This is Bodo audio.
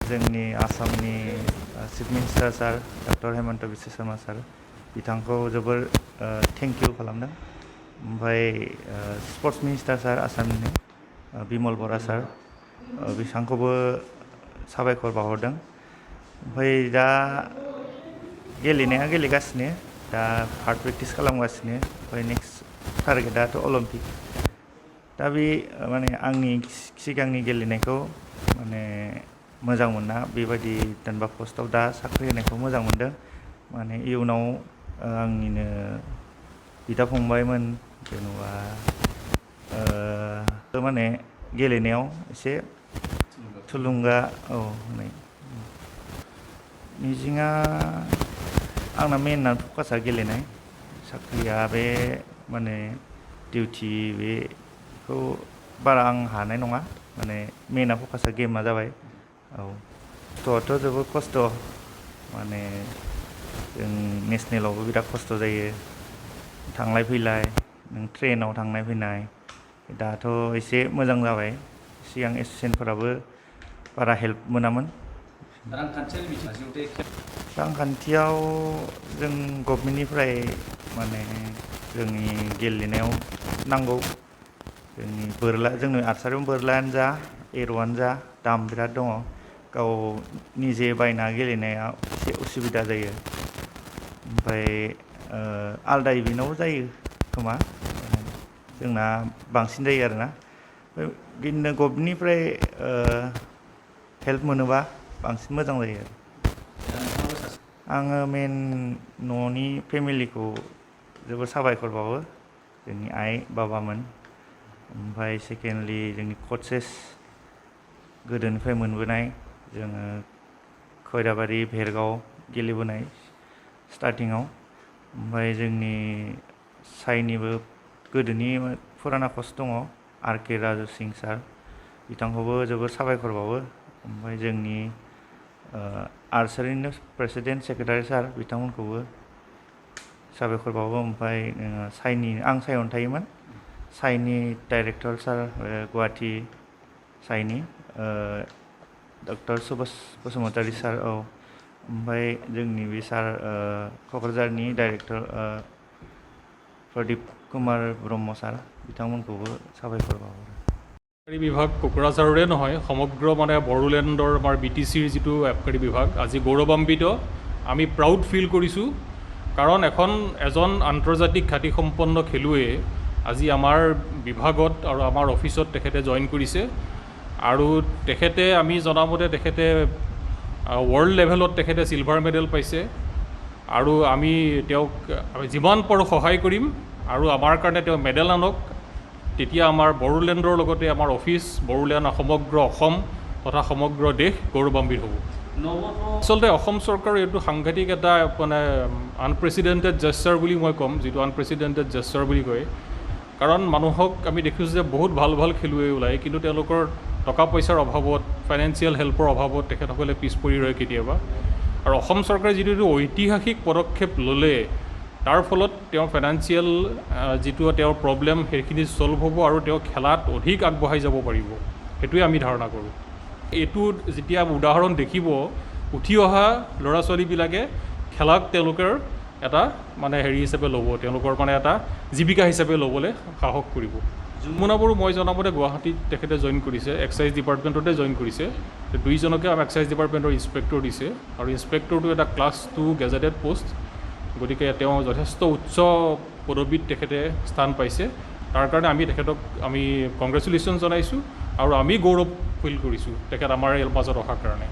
जोंनि आसामनि चिफ मिनिस्टार सार डक्टर हेमन्त बिश्व शर्मा सार बिथांखौ जोबोर थेंक इउ खालामदों। ओमफ्राय स्पर्ट्स मिनिस्टार सार आसामनि बिमल बरा सार बिथांखौबो साबायखर बावहरदों। ओमफ्राय दा गेलेनाया गेलेगासिनो, दा हार्ड प्रेक्टिस खालामगासिनो। ओमफ्राय नेक्स्ट टारगेटआथ' अलिम्पिक। दा बे माने आंनि सिगांनि गेलेनायखौ माने मोजां मोना, बेबायदि जेनेबा पस्टआव दा साख्रि होनायखौ मोजां मोनदों। माने इयुनाव आंनिनो बिदा फंबायमोन जेनेबा माने गेलेनायाव एसे थुलुंगा होनाय मिजिङा आंना मेइनआ फकासआ गेलेनाय। साख्रिया बे माने डिउटि बेखौ बारा आं हानाय नङा। माने मेइनआ फकासआ गेमा जाबाय। खस्थ'आथ' जोबोद खस्थ', माने जों नेसनेलावबो बिराद खस्थ' जायो, थांलाय फैलाय, नों ट्रेनाव थांनाय फैनाय। दाथ' एसे मोजां जाबाय, सिगां एसोसिएसनफोराबो बारा हेल्प मोनामोन। रांखान्थियाव जों गभमेन्टनिफ्राय माने जोंनि गेलेनायाव नांगौ। जोंनि आर्सारियाव बोरलायानो जा एर'आनो जा दाम बिराद दङ। गाव निजे बायना गेलेनाया एसे उसुबिदा जायो। ओमफ्राय आलदा इभेन्टआव जायो खोमा, जोंना बांसिन जायो आरोना। बिदिनो गभमेन्टनिफ्राय हेल्प मोनोबा बांसिन मोजां जायो। आङो मेइन न'नि फेमिलिखौ जोबोर साबायखर बावो, जोंनि आइ बाबामोन। ओमफ्राय सेकेन्डलि जोंनि कचेस गोदोनिफ्राय मोनबोनाय, जोङो खैराबारि भेरगाव गेलेबोनाय स्टार्टिङाव। ओमफ्राय जोंनि साइनिबो गोदोनि फुराना कच दङ आर.के. राजु सिं सार, बिथांखौबो जोबोर साबायखर बावो। ओमफ्राय जोंनि आर्सारिनि प्रेसिडेन्ट सेक्रेटारि सार बिथांमोनखौबो साबायखर बावो। ओमफ्राय आं साइआवनो थायोमोन, साइनि डाइरेक्टर सार गुवाहाटि साइनि डक्टर सुभाष बसुमतारी सार। ओमफ्राय जोंनि बे सार क'क्राझारनि डाइरेक्टर प्रदीप कुमार ब्रह्म सार, बिथांमोनखौबो साबायखर बावहरो। বিভাগ কোকৰাঝাৰৰে নহয়, সমগ্ৰ মানে বড়োলেণ্ডৰ আমাৰ BTCৰ যিটো আবকাৰী বিভাগ আজি গৌৰৱান্বিত। আমি প্ৰাউড ফিল কৰিছোঁ, কাৰণ এজন আন্তৰ্জাতিক খ্যাতিসম্পন্ন খেলুৱৈয়ে আজি আমাৰ বিভাগত আৰু আমাৰ অফিচত তেখেতে জইন কৰিছে। আৰু তেখেতে আমি জনামতে তেখেতে ৱৰ্ল্ড লেভেলত তেখেতে চিলভাৰ মেডেল পাইছে। আৰু আমি তেওঁক যিমান পাৰোঁ সহায় কৰিম, আৰু আমাৰ কাৰণে তেওঁ মেডেল আনক। তেতিয়া আমাৰ বড়োলেণ্ডৰ লগতে আমাৰ অফিচ, বড়োলেণ্ড, সমগ্ৰ অসম তথা সমগ্ৰ দেশ গৌৰৱান্বিত হ'ব। আচলতে অসম চৰকাৰৰ এইটো সাংঘাতিক এটা মানে আনপ্ৰেচিডেণ্টেড জেষ্টাৰ বুলি মই ক'ম, যিটো আনপ্ৰেচিডেণ্টেড জেষ্টাৰ বুলি কয়। কাৰণ মানুহক আমি দেখিছোঁ যে বহুত ভাল ভাল খেলুৱৈ ওলায়, কিন্তু তেওঁলোকৰ টকা পইচাৰ অভাৱত, ফাইনেন্সিয়েল হেল্পৰ অভাৱত তেখেতসকলে পিছ পৰি ৰয় কেতিয়াবা। আৰু অসম চৰকাৰে যিটো ঐতিহাসিক পদক্ষেপ ল'লে, তাৰ ফলত তেওঁৰ ফাইনেন্সিয়েল যিটো তেওঁৰ প্ৰব্লেম সেইখিনি ছল্ভ হ'ব, আৰু তেওঁ খেলাত অধিক আগবঢ়াই যাব পাৰিব, সেইটোৱে আমি ধাৰণা কৰোঁ। এইটো যেতিয়া উদাহৰণ দেখিব, উঠি অহা ল'ৰা ছোৱালীবিলাকে খেলাক তেওঁলোকৰ এটা মানে হিচাপে ল'ব, তেওঁলোকৰ মানে এটা জীৱিকা হিচাপে ল'বলৈ সাহস কৰিব। যমুনা বড়ো মই জনামতে গুৱাহাটীত তেখেতে জইন কৰিছে, এক্সাইজ ডিপাৰ্টমেণ্টতে জইন কৰিছে। দুইজনকে আমাক এক্সাইজ ডিপাৰ্টমেণ্টৰ ইনস্পেক্টৰ দিছে, আৰু ইনস্পেক্টৰটো এটা ক্লাছ 2 গেজেটেড পোষ্ট। গতিকে তেওঁ যথেষ্ট উচ্চ পদবীত তেখেতে স্থান পাইছে। তাৰ কাৰণে আমি তেখেতক কংগ্ৰেচুলেশ্যন জনাইছোঁ, আৰু আমি গৌৰৱ ফিল কৰিছোঁ তেখেত আমাৰ মাজত অহাৰ কাৰণে।